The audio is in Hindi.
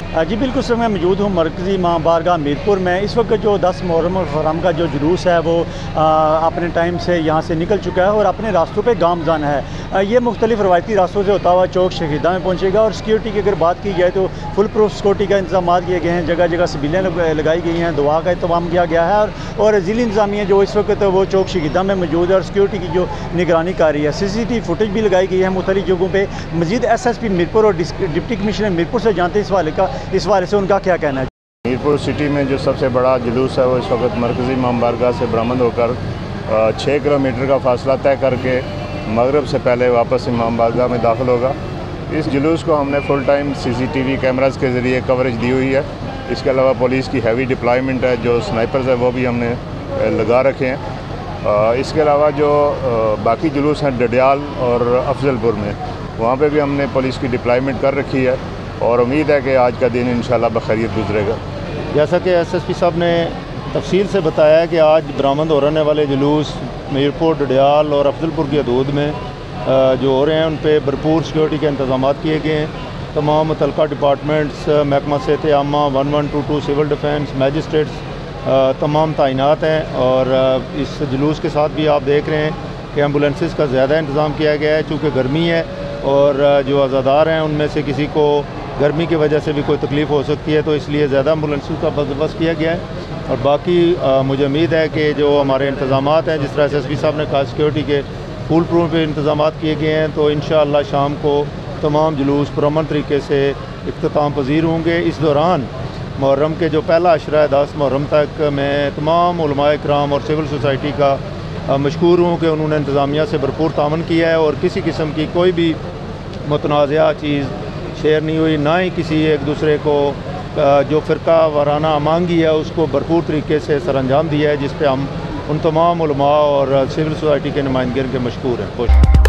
जी बिल्कुल सर, मैं मौजूद हूँ मरकज़ी माँ बारगाह मीरपुर में। इस वक्त जो 10 मुहर्रम हराम का जो जुलूस है वो अपने टाइम से यहाँ से निकल चुका है और अपने रास्तों पे गामज़न है। ये मुख्तलिफ रवायती रास्तों से होता हुआ चौक शहीदा में पहुँचेगा और सिक्योरिटी की अगर बात की जाए तो फुल प्रूफ सिक्योरिटी का इंतजाम किए गए हैं। जगह जगह सबिलें लगाई गई हैं, दुआ का इंतजाम किया गया है और ज़िली इंतजामिया जो इस वक्त वो चौक शहीदा में मौजूद है और सिक्योरिटी की जो निगरानी कर रही है। CCTV फुटेज भी लगाई गई है मुख्तलिफ जगहों पर। मजीद SSP मीरपुर और डिप्टी कमिश्नर मीरपुर से जानते हैं इस हवाले से उनका क्या कहना है। मीरपुर सिटी में जो सबसे बड़ा जुलूस है वो इस वक्त मरकज़ी इमाम बारगाह से बरामद होकर 6 किलोमीटर का फासला तय करके मगरिब से पहले वापस इमाम बारगाह में दाखिल होगा। इस जुलूस को हमने फुल टाइम CCTV कैमरास के ज़रिए कवरेज दी हुई है। इसके अलावा पुलिस की हैवी डिप्लॉयमेंट है, जो स्नाइपर्स है वो भी हमने लगा रखे हैं। इसके अलावा जो बाकी जुलूस हैं डडियाल और अफजलपुर में, वहाँ पे भी हमने पुलिस की डिप्लॉयमेंट कर रखी है और उम्मीद है कि आज का दिन इंशाल्लाह बखैरियत गुजरेगा। जैसा कि SSP साहब ने तफसील से बताया कि आज बरामद हो रहने वाले जुलूस मीरपुर, डडियाल और अफजलपुर की हदूद में जो हो रहे हैं उन पर भरपूर सिक्योरिटी के इंतजाम किए गए हैं। तमाम मुतल्लिका डिपार्टमेंट्स, महकमा सेहत आमा, 1122 सिविल डिफेंस, मैजिस्ट्रेट्स तमाम तैनात हैं और इस जुलूस के साथ भी आप देख रहे हैं कि एम्बुलेंसेस का ज़्यादा इंतज़ाम किया गया है। चूँकि गर्मी है और जो अज़ादार हैं उनमें से किसी को गर्मी की वजह से भी कोई तकलीफ़ हो सकती है, तो इसलिए ज़्यादा एम्बुलेंस का बंदोबस्त किया गया है। और बाकी मुझे उम्मीद है कि जो हमारे इंतज़ाम हैं, जिस तरह SSP साहब ने कहा सिक्योरिटी के फुल प्रूफ इंतज़ाम किए गए हैं, तो इंशाअल्लाह शाम को तमाम जुलूस पुरअमन तरीके से इख्तिताम पज़ीर होंगे। इस दौरान मुहर्रम के जो पहला अशरा है 10 मुहर्रम तक, मैं तमाम उलमाए किराम और सिविल सोसाइटी का मशकूर हूँ कि उन्होंने इंतज़ामिया से भरपूर तावन किया है और किसी किस्म की कोई भी मुतनाज़ा चीज़ शेयर नहीं हुई, ना ही किसी एक दूसरे को जो फ़िरका वाराना मांगी है उसको भरपूर तरीके से सरअंजाम दिया है, जिस पे हम उन तमाम उलमा और सिविल सोसाइटी के नुमाइंदगियों के मशकूर हैं। खुश।